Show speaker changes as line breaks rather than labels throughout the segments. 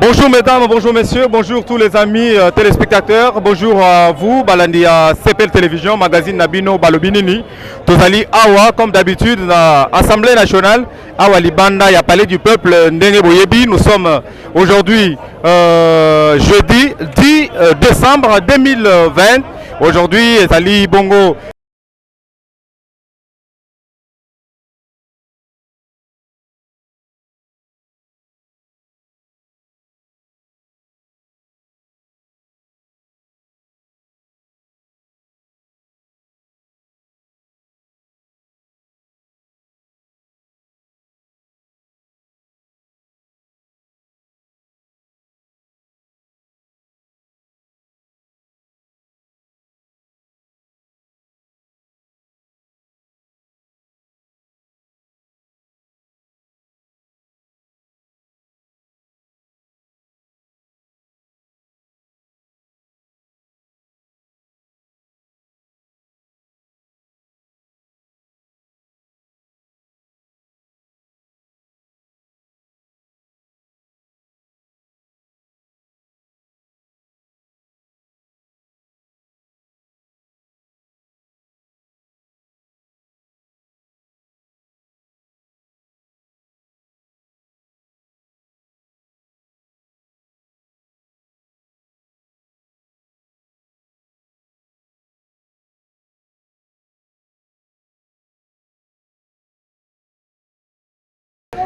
Bonjour mesdames, bonjour messieurs, bonjour tous les amis téléspectateurs, bonjour à vous, Balandi à CPL Télévision, magazine Nabino Balobinini, Tozali Awa, comme d'habitude, Assemblée nationale, Awa Libanda, il y a Palais du Peuple, Ndenge Boyebi. Nous sommes aujourd'hui jeudi 10 décembre 2020, aujourd'hui, Zali Bongo.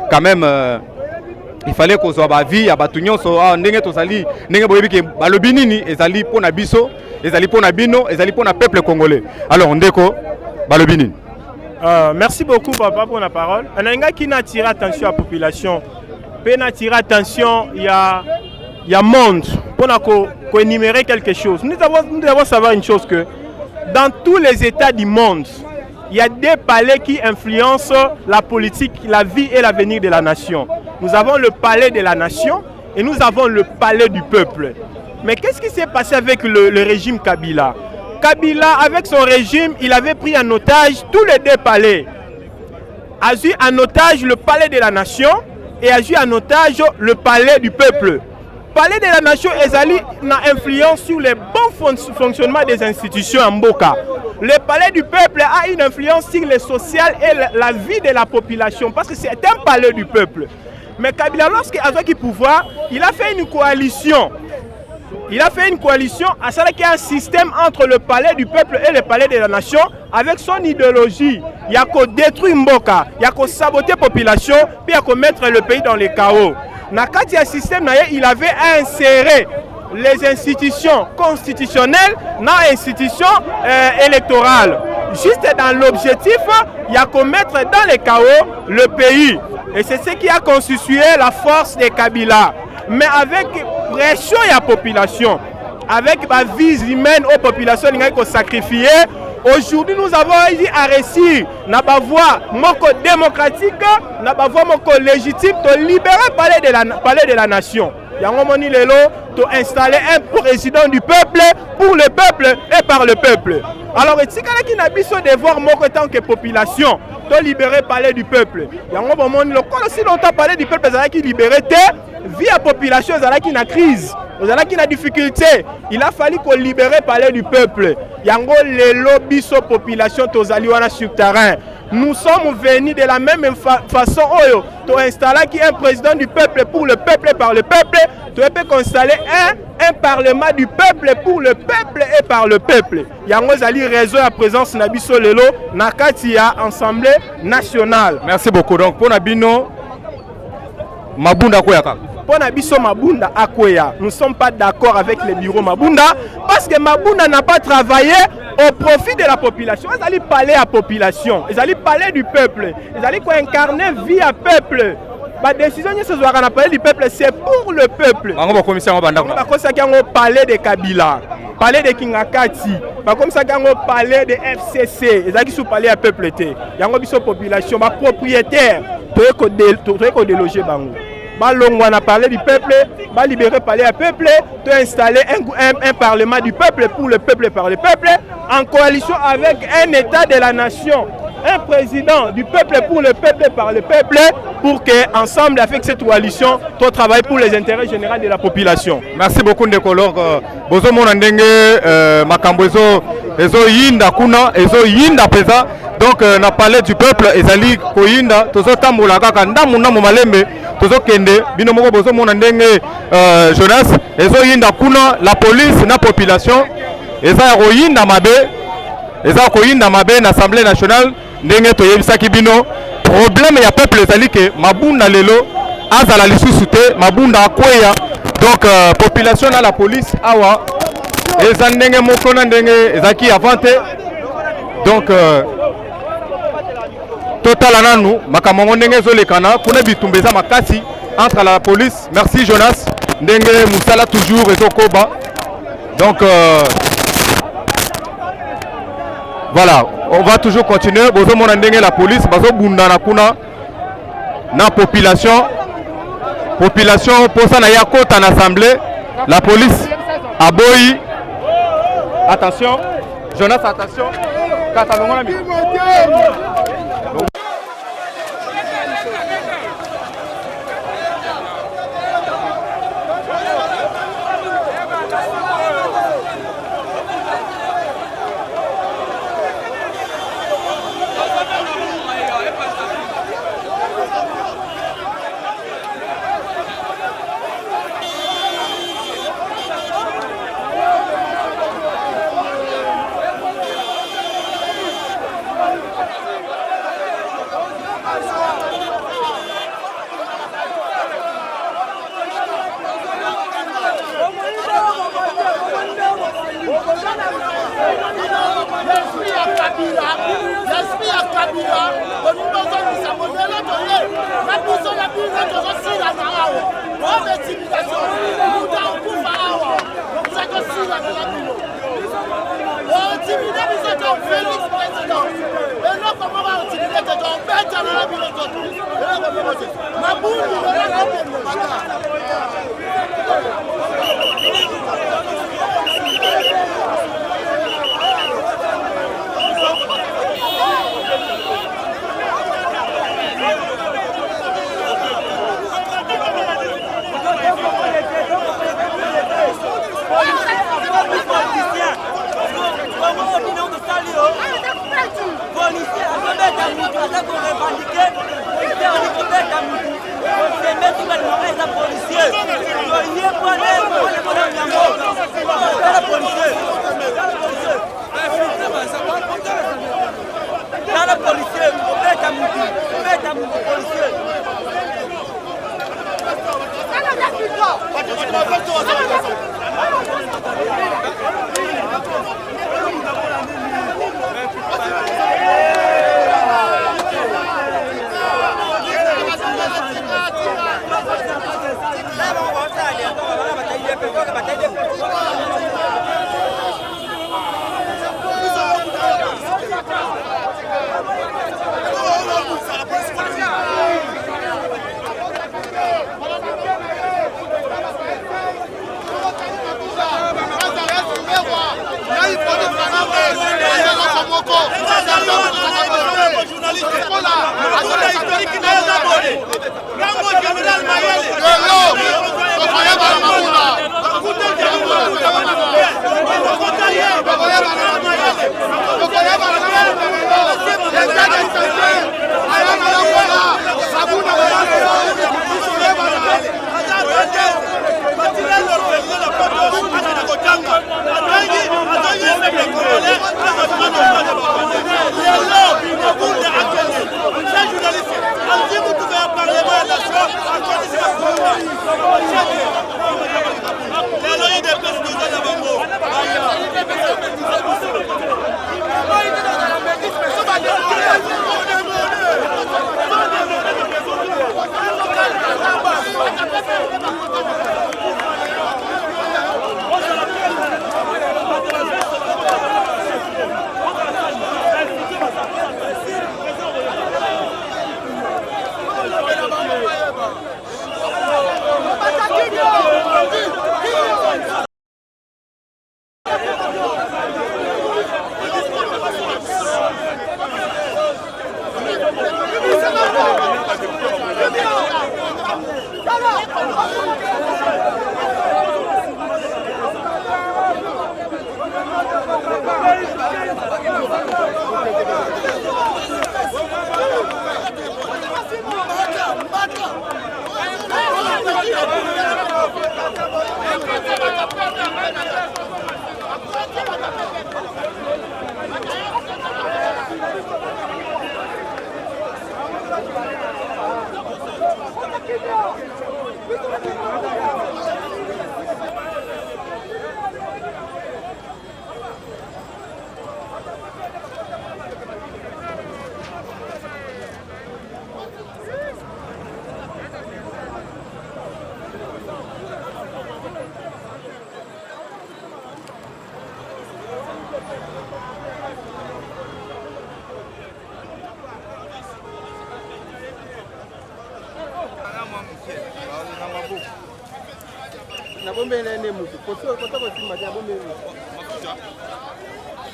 Quand même, il fallait qu'on soit vie à Batunion, soit ndenge tozali, ndenge boyebi ke balobinini ezali pona biso, ezali pona bino, ezali pona peuple congolais. Alors ndeko balobinini.
Merci beaucoup papa pour la parole. On a un gars qui n'a attiré attention à la population. Peut attirer attention, il y a monde pour énumérer quelque chose. Nous devons savoir une chose que dans tous les États du monde, il y a des palais qui influencent la politique, la vie et l'avenir de la nation. Nous avons le palais de la nation et nous avons le palais du peuple. Mais qu'est-ce qui s'est passé avec le régime Kabila? Kabila, avec son régime, il avait pris en otage tous les deux palais. A eu en otage le palais de la nation et a eu en otage le palais du peuple. Le palais de la nation a influence sur le bon fonctionnement des institutions en Mboka. Le palais du peuple a une influence sur le social et la vie de la population parce que c'est un palais du peuple. Mais Kabila, lorsqu'il a pris le pouvoir, il a fait une coalition. Il a fait une coalition à savoir qu'il y a un système entre le palais du peuple et le palais de la nation avec son idéologie. Il y a qu'à détruire Mboka, il y a qu'à saboter la population, puis il y a qu'à mettre le pays dans les chaos. Dans le système, il avait inséré les institutions constitutionnelles dans les institutions électorales. Juste dans l'objectif, il y a qu'à mettre dans les chaos le pays. Et c'est ce qui a constitué la force de Kabila. Mais avec pression à la population, avec la vie humaine aux populations qui ont sacrifié, Aujourd'hui, nous avons réussi na ba voie moko démocratique, na ba voie moko légitime de libérer palais de la nation. Yango moni lelo to installer un président du peuple pour le peuple et par le peuple. Alors etikala ki na biso devoir moko tant que population to libérer palais du peuple. Yango moni le si longtemps palais du peuple ezala ki libérer te via population ezala ki na crise. Ezala ki na difficulté, il a fallu qu'on libère palais du peuple. Yango lelo biso population tozali wana sur terrain. Nous sommes venus de la même façon oyo to installer qui un président du peuple pour le peuple et par le peuple, to peut installer un parlement du peuple pour le peuple et par le peuple. Yango zali raison à présence na biso lelo na kati ya Assemblée nationale.
Merci beaucoup. Donc pour Nabino Mabunda Koyaka.
Pour Nabiso Mabunda Akoya, nous ne sommes pas d'accord avec le bureau Mabunda parce que Mabunda n'a pas travaillé au profit de la population. Ils allaient parler à la population, ils allaient parler du peuple, ils allaient incarner via peuple. La décision de ce soir, on a parlé du peuple, c'est pour le peuple. On va parler de Kabila, parler de Kingakati, comme ça on va parler de FCC, ils allaient parler à peuple. Il y a une population, ma propriétaire, pour déloger Bango. On a parlé du peuple, va libérer parler à peuple, de installer un parlement du peuple pour le peuple et par le peuple, en coalition avec un État de la nation, un président du peuple pour le peuple et par le peuple, pour qu'ensemble avec cette coalition, on travaille pour les intérêts généraux de la population.
Merci beaucoup Ndekolor. Bozo monandenge makambo ezo yinda kuna ezo yinda pesa. Donc on a parlé du peuple ezali koyinda tozo tambola kaka ndamu na malembe tozo kende bino moko bozo monandenge Jonas ezo yinda kuna la police na population eza koyinda mabe na Assemblée nationale ndenge toyebisaki bino problème ya peuple ezali ke mabunda lelo azala lisusu te mabunda akweya. Donc population na la police awa eza ndenge moko na ndenge ezaki avant te. Donc total ananu makamongo ndenge ezolekana kuna bitumba eza makasi entre la police. Merci Jonas ndenge musala toujours ezokoba. Donc voilà, on va toujours continuer. Bozo mona ndenge la police bazo bunda na kuna na population pour ça na yakota na assemblée la police aboyi. Attention Jonas, attention katalongo na mi.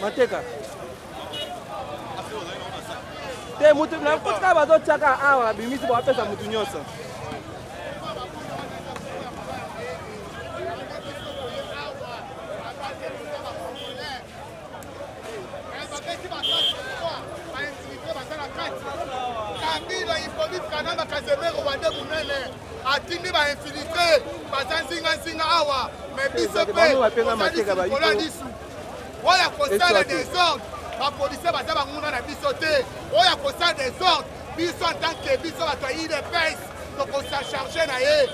Mateka. Te mutu na kotka bazo chaka awa bimisi bo apesa mutu nyoso.
Kabila ipolisi kananga Kazemero wande munene atindi ba infiltré bazanzinga awa mais biso pe kola disu oya kosala désordre bapolisier baza banguna na biso te oya kosala désordre biso en tant que biso bato ya UDPS tokosa charge na ye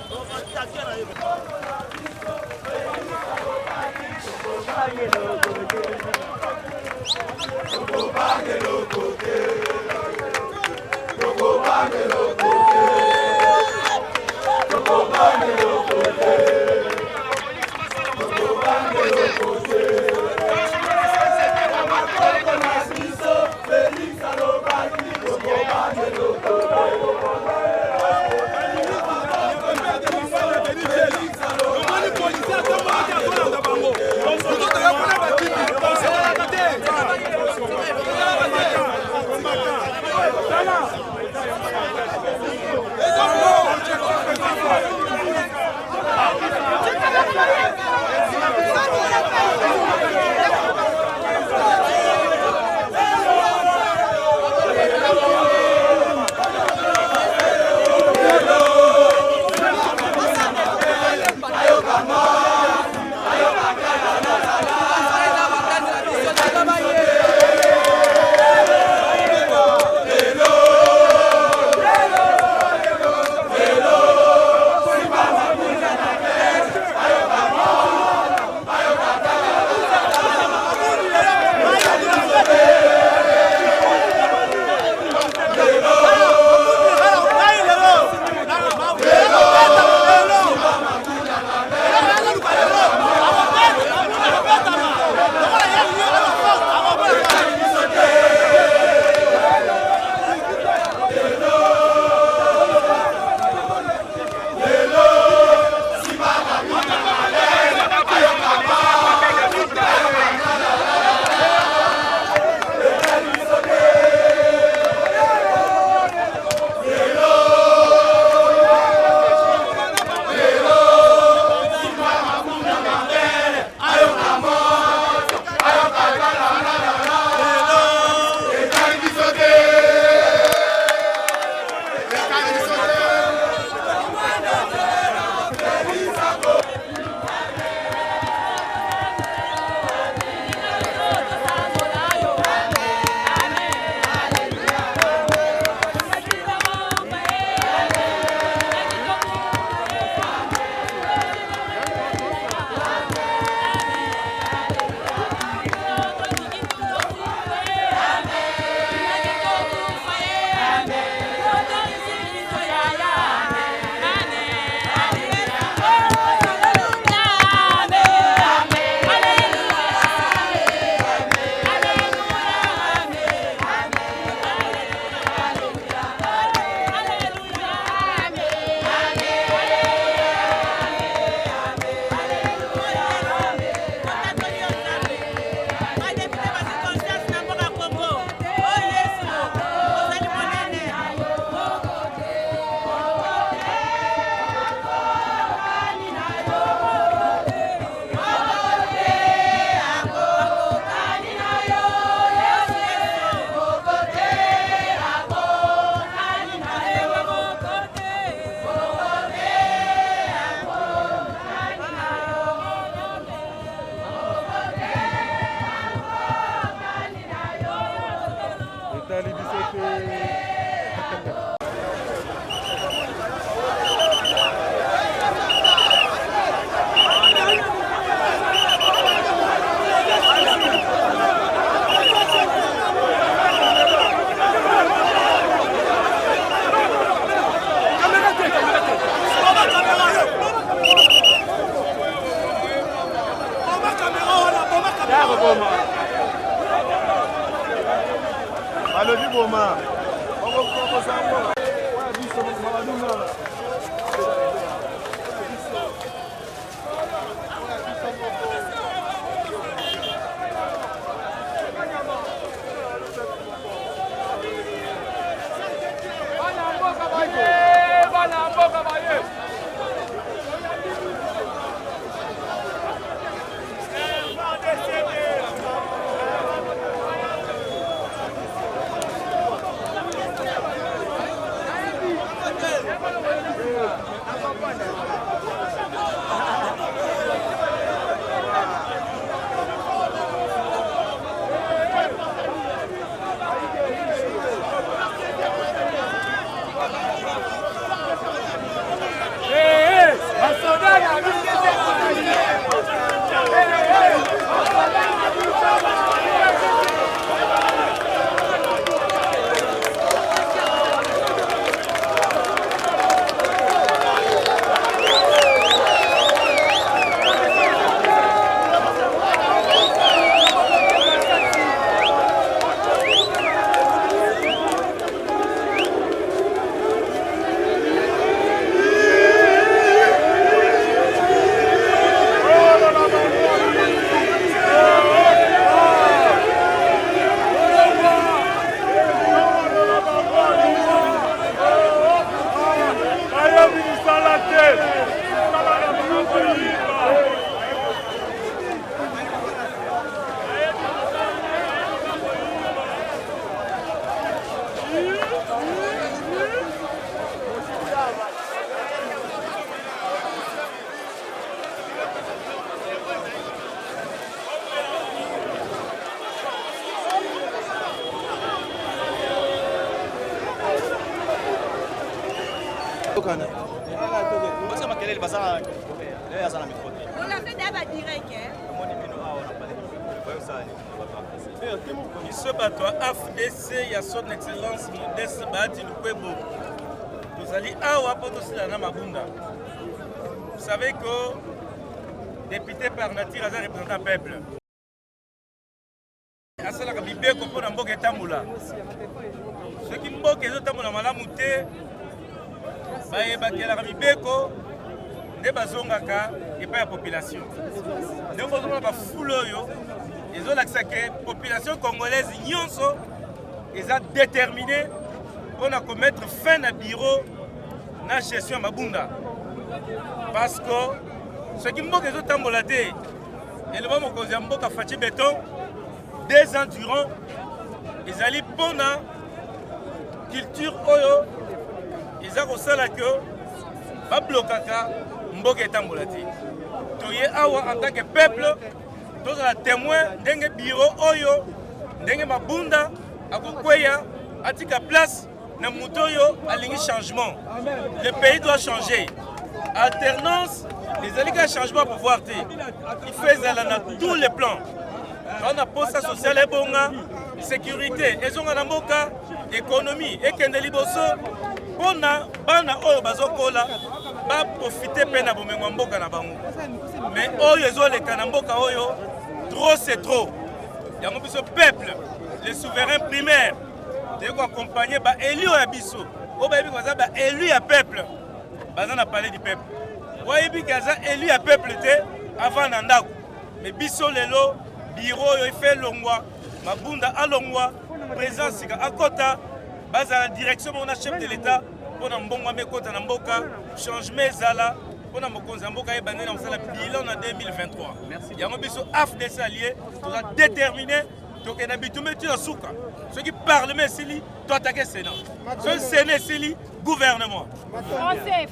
Ce bateau AFDC, il y a son excellence Modeste Bahati Lukwebo. Nous allons à Potosila Mabunda. Vous savez que député par nature est un représentant peuple. Asala kabibe ko pona mboka etambula. Ce qui mboka ezotambula malamu te bayebakela kabibeko nde bazongaka epai ya population. Nde kozomona bafoule oyo ezolakisa ke population congolaise nyonso eza déterminée pour mettre fin na bureau na gestion ya mabunda. Parce que ce qui mboka ezotambola te eleba mokonzi ya mboka Faci Beton 2 ans durant ezali mpona culture oyo eza kosala ke bablokaka mboka etambola te. Toye awa en tant que peuple tozala témoin ndenge bureau oyo ndenge mabunda akokweya atika place na moto oyo alingi changement. Le pays doit changer. Alternance les alliés changement pour pouvoir te. Il fait ça dans tous les plans. On a poste social et bonga, sécurité, et on a mboka, économie, et kendeli boso, on a bana oyo bazokola, ba profiter pena bomengo mboka na bango. Mais oyo zo le kanamboka oyo, trop c'est trop. Ya mo biso peuple, les souverains primaires, de ko accompagner ba élu ya biso. O ba bi ko za ba élu ya peuple. Baza na parler du peuple. Wa yebi kaza élu ya peuple te avant na ndako. Mais biso lelo bureau il fait longwa mabunda alongwa présence à kota base la direction mon chef de l'état pour na mbongo mekota na mboka changement zala pour na mokonzi mboka e bandena on sala bilan en 2023 yango biso AFDC allié tout a déterminé to ke na bitume tu suka ceux qui parlent mais sili to attaquer Sénat ce Sénat sili gouvernement
français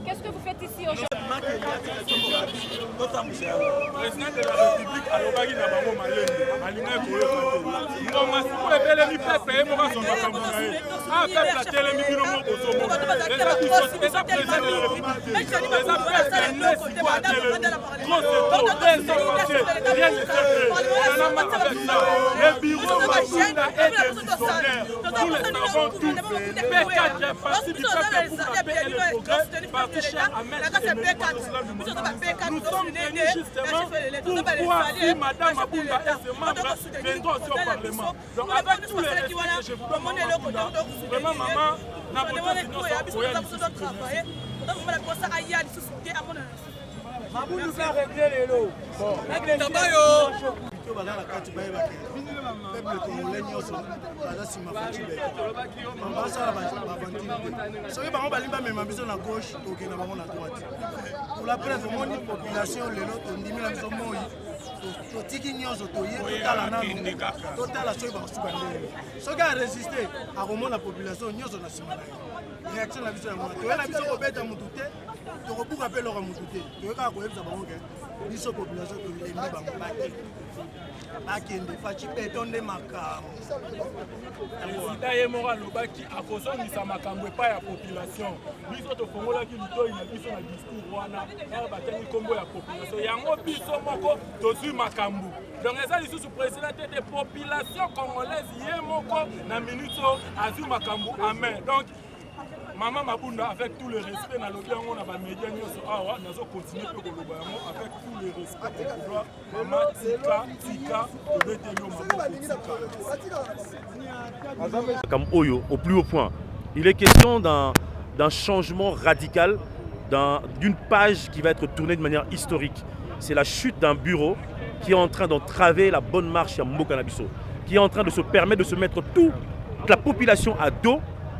qu'est-ce que vous faites ici aujourd'hui?
Président de la République alobaki na bango malende alinga koyoka te ngonga sikoyo ebelemi pepe ye moko azonga kambo na ye pepe atelemi bino moko ozomona eza biso eza président de la République eza pepe nde sikoyo atelemi trop c'est trop bien sans marché rien ne s'est fait nana maka avec ça le bureau mabunda est décisionnaire nous le savons tous P4 parti du peuple pour la paix et le progrès parti cher à mettre nous sommes comprenez justement pourquoi si Madame Mabunda et ses membres viendront aussi au Parlement. Donc avec tous les respects que je vous donne, Mabunda, vraiment maman, n'a pas de
Mabunda va régler les lots.
peuple congolais nyonso baza nsima soki bango balingi bamema biso na gauche tokenda bango na droite pour la preuve omoni population lelo tondimi na biso moi totiki nyonso toye totala nanu totala soki bakosuka ndenge soki aresiste akomona population nyonso na nsima na ye réaction na biso yango toye na biso kobeta motu te tokobuka mpe eloko motu te toye kaka koyebisa bango ke biso population tolembi bango bake akende faci beto nde makambo
président ye moko alobaki akozongisa makambo epai ya population biso tofongolaki litoi na biso na discours wana oyo batengi nkombo ya population yango biso moko tozwi makambo donc eza lisusu président te de population congolaise ye moko na minute oyo azwi makambo amen donc Maman Mabunda, avec tout le respect, dans le on a des médias, nous allons continuer avec tout le respect pour pouvoir Maman Tika,
comme Oyo, au plus haut point. Il est question d'un changement radical, d'une page qui va être tournée de manière historique. C'est la chute d'un bureau qui est en train d'entraver la bonne marche à Mbokanabiso, qui est en train de se permettre de se mettre toute la population à dos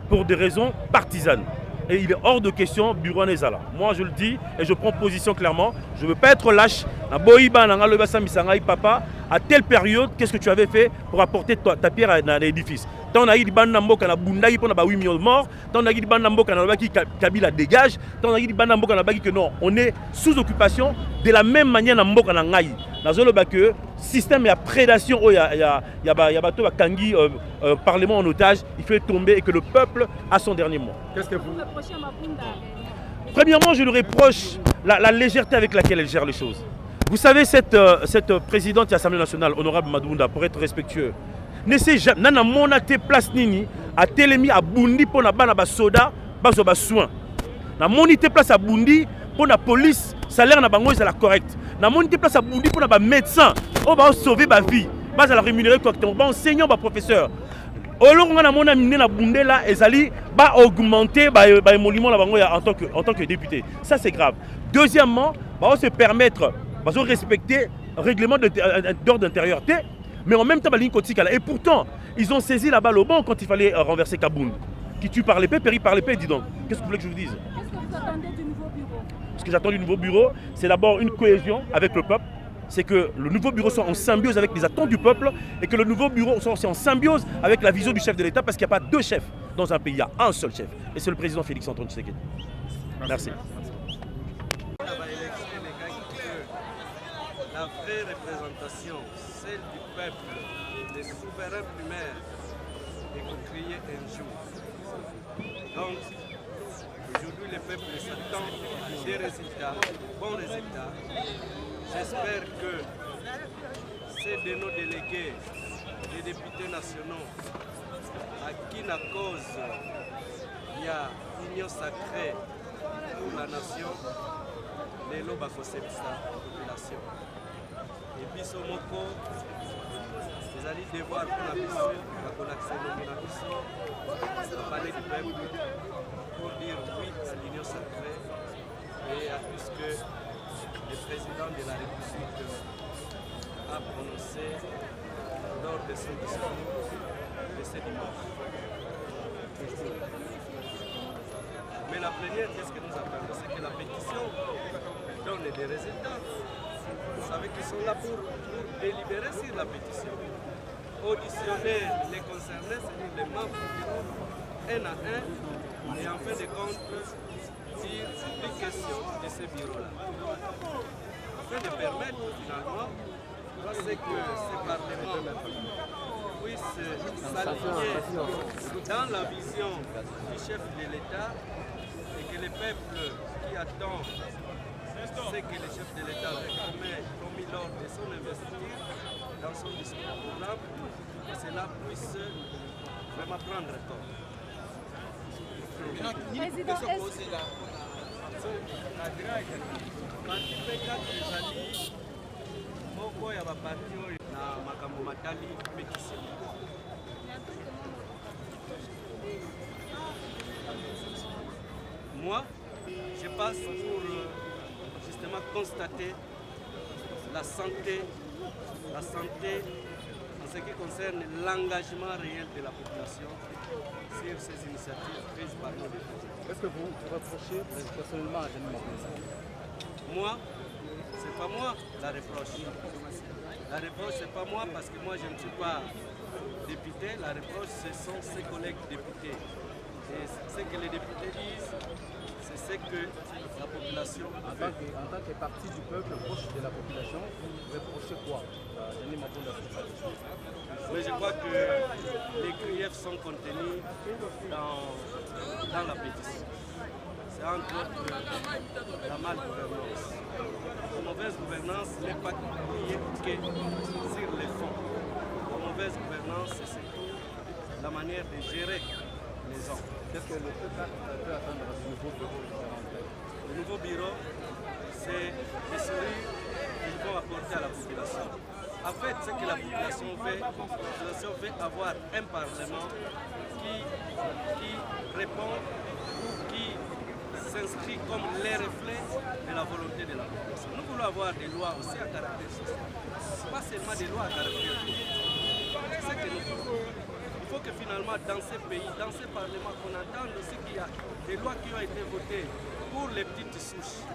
pour des raisons partisanes. Et il est hors de question bureau Nezala. Moi je le dis et je prends position clairement. Je ne veux pas être lâche. Papa, à telle période, qu'est-ce que tu avais fait pour apporter ta pierre à l'édifice? Tant on a eu des bandambo qui ont 8 millions de morts, tant on a eu des bandambo qui Kabila dégage, tant on a eu des bandambo qui que non, on est sous occupation de la même manière dans Mboka na ngai. Dans le système et prédation, il y a bateau Kangi parlement en otage, il fait tomber et que le peuple a son dernier mot.
Qu'est-ce que vous
reprochez à Mabunda?
Premièrement, je lui reproche la légèreté avec laquelle elle gère les choses. Vous savez, cette présidente de l'Assemblée nationale, honorable Mabunda, pour être respectueux, ne sait jamais, nana mona te place nini, a telemi a bundi pour na bana ba soda, bazo ba soin. Na moni te place a bundi pour la police, salaire na bango c'est la correcte. Na moni te place a bundi pour na ba médecin, on va sauver ba vie, bas à la rémunérer correctement, ba enseignant, ba professeur. Olongo na mona mine na bundé là, ezali ba augmenter ba émolument la bango en tant que député. Ça c'est grave. Deuxièmement, ba se permettre, ba respecter règlement d'ordre intérieur. Mais en même temps, et pourtant, ils ont saisi la balle au bon quand il fallait renverser Kabound. Qui tue par l'épée, périt par l'épée, dis donc. Qu'est-ce que vous voulez que je vous dise?
Qu'est-ce que vous attendez du nouveau bureau?
Ce que j'attends du nouveau bureau, c'est d'abord une cohésion avec le peuple. C'est que le nouveau bureau soit en symbiose avec les attentes du peuple et que le nouveau bureau soit aussi en symbiose avec la vision du chef de l'État parce qu'il n'y a pas deux chefs dans un pays, il y a un seul chef. Et c'est le président Félix Antoine Tshisekedi. Merci.
La vraie représentation, celle du peuple et des souverains primaires, est créée un jour. Donc, aujourd'hui, le peuple s'attend des résultats, bons résultats. J'espère que c'est de nos délégués, les députés nationaux, à qui la cause, il y a union sacrée pour la nation, les lobes à la population. Et puis ce moko, vous allez devoir pour la mission, la connexion de la mission, parler du peuple pour dire oui à l'union sacrée et à tout ce que le président de la République a prononcé lors de son discours de ce dimanche. Mais la première, qu'est-ce que nous attendons? C'est que la pétition donne des résultats. Vous savez qu'ils sont là pour délibérer sur la pétition. Auditionner les concernés, c'est-à-dire les membres du bureau, un à un, et en fin de compte, dire les questions de ce bureau-là. Afin de permettre finalement à ce que ces parlements puissent s'aligner dans la vision du chef de l'État et que le peuple qui attend c'est que le chef de l'État avait promis lors de son investiture dans son discours programme que cela puisse vraiment prendre compte. parti P4 ezali moko ya baparti oyo na makambo matali pétition. Moi, je passe pour justement constater la santé en ce qui concerne l'engagement réel de la population sur ces initiatives prises par nos députés.
Est-ce que vous reprochez personnellement à Jeanine Mabunda?
Moi, c'est pas moi la reproche. La reproche, c'est pas moi parce que moi je ne suis pas député. La reproche, ce sont ses collègues députés. Et ce que les députés disent, c'est ce que la population
en tant que parti du peuple proche de la population, vous reprochez quoi Jeanine Mabunda?
Mais je crois que les griefs sont contenus dans la pétition. C'est entre autres la malgouvernance. La mauvaise gouvernance n'est pas liée que sur les fonds. La mauvaise gouvernance, c'est surtout la manière de gérer les hommes.
Qu'est-ce que le peuple peut attendre du nouveau bureau?
Le nouveau bureau, c'est des sourires qu'ils vont apporter à la population. En fait, ce que la population veut avoir un parlement qui répond ou qui s'inscrit comme les reflets de la volonté de la population. Nous voulons avoir des lois aussi à caractère social, pas seulement des lois à caractère politique. C'est ce que nous voulons. Il faut que finalement dans ces pays, dans ces parlements, qu'on entende aussi qu'il y a des lois qui ont été votées pour les petites souches.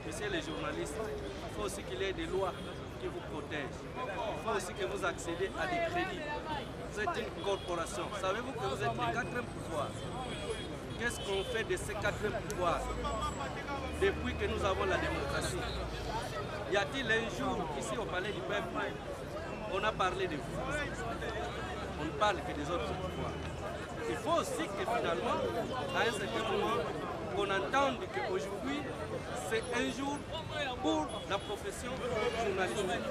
Messieurs les journalistes, il faut aussi qu'il y ait des lois qui vous protègent. Il faut aussi que vous accédez à des crédits. Vous êtes une corporation. Savez-vous que vous êtes le quatrième pouvoir? Qu'est-ce qu'on fait de ces quatrième pouvoirs depuis que nous avons la démocratie? Y a-t-il un jour, ici au Palais du Peuple, on a parlé de vous? On ne parle que des autres pouvoirs. Il faut aussi que finalement, à un certain moment, qu'on entende qu'aujourd'hui, c'est un jour pour la profession journalistique.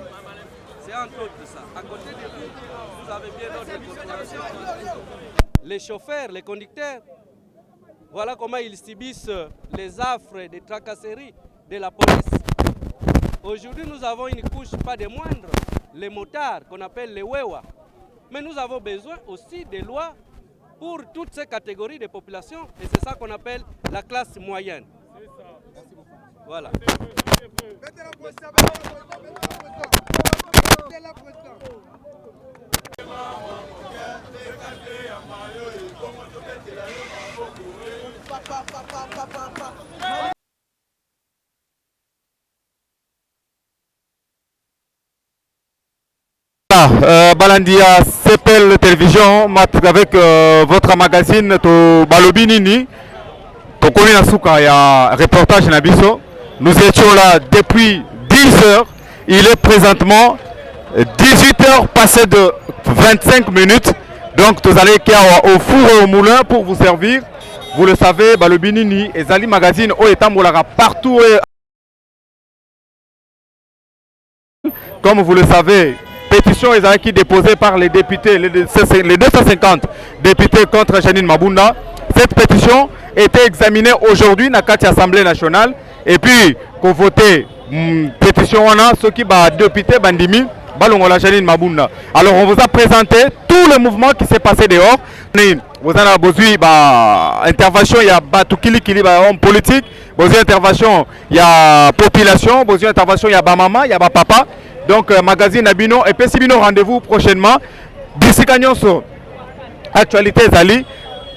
C'est entre autres ça. À côté de vous, vous avez bien d'autres corporations. Les chauffeurs, les conducteurs, voilà comment ils subissent les affres des tracasseries de la police. Aujourd'hui, nous avons une couche pas des moindres, les motards qu'on appelle les wewa. Mais nous avons besoin aussi des lois pour toutes ces catégories de population et c'est ça qu'on appelle la classe moyenne. Voilà.
Balandia CPL Télévision avec votre magazine to Balobinini to Komina Souka ya reportage Nabiso. Nous étions là depuis 10 heures. Il est présentement 18 heures passées de 25 minutes. Donc vous allez au four et au moulin pour vous servir. Vous le savez, Balobinini et Zali Magazine au Etambolara partout. Comme vous le savez, pétition qui déposée par les députés, les 250 députés contre Jeanine Mabunda. Cette pétition était examinée aujourd'hui dans la Assemblée nationale et puis qu'on votait pétition ceux qui sont députés Bandimi, Balongola Jeanine Mabunda. Alors on vous a présenté tout le mouvement qui s'est passé dehors. Vous avez besoin d'intervention, il y a Batukili qui est homme politique, besoin d'intervention, il y a population, besoin d'intervention, il y a Bamama, il y a Papa. Donc magazine Nabino et Pessibino rendez-vous prochainement. D'ici Kanyonso, actualité Zali,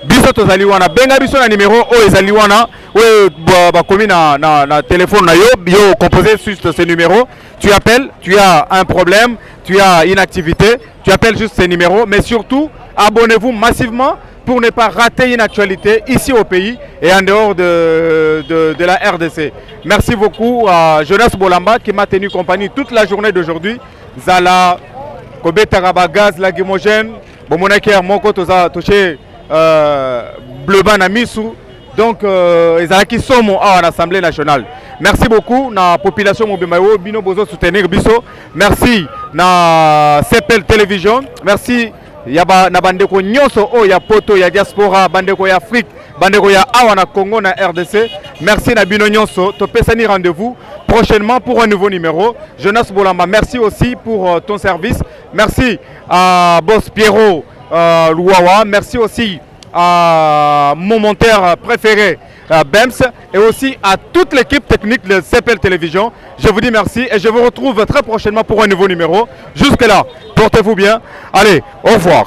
biso tozali wana benga biso na numéro o ezali wana o komi na téléphone na yo composé juste ce numéro. Tu appelles, tu as un problème, tu as une activité, tu appelles juste ces numéros, mais surtout abonnez-vous massivement pour ne pas rater une actualité ici au pays et en dehors de la RDC. Merci beaucoup à Jonas Bolamba qui m'a tenu compagnie toute la journée d'aujourd'hui. Zala, Kobe Taraba Gaz, Lagimogène, Bomonaker, Moko, Toza, Touché, Bleuban, Amisou. Donc, ils sont à l'Assemblée nationale. Merci beaucoup na population Mobimao, Bino Bozo soutenir Biso. Merci na CPL Télévision. Merci. Yaba na bandeko nyonso o ya poto ya diaspora bandeko ya Afrique bandeko ya awa na Congo na RDC. Merci na bino nyonso. Topesani rendez-vous prochainement pour un nouveau numéro. Jonas Bolamba, merci aussi pour ton service. Merci à Boss Pierrot Louawa. Merci aussi à mon monteur préféré Bems et aussi à toute l'équipe technique de CPL Télévision. Je vous dis merci et je vous retrouve très prochainement pour un nouveau numéro. Jusque là, portez-vous bien. Allez, au revoir.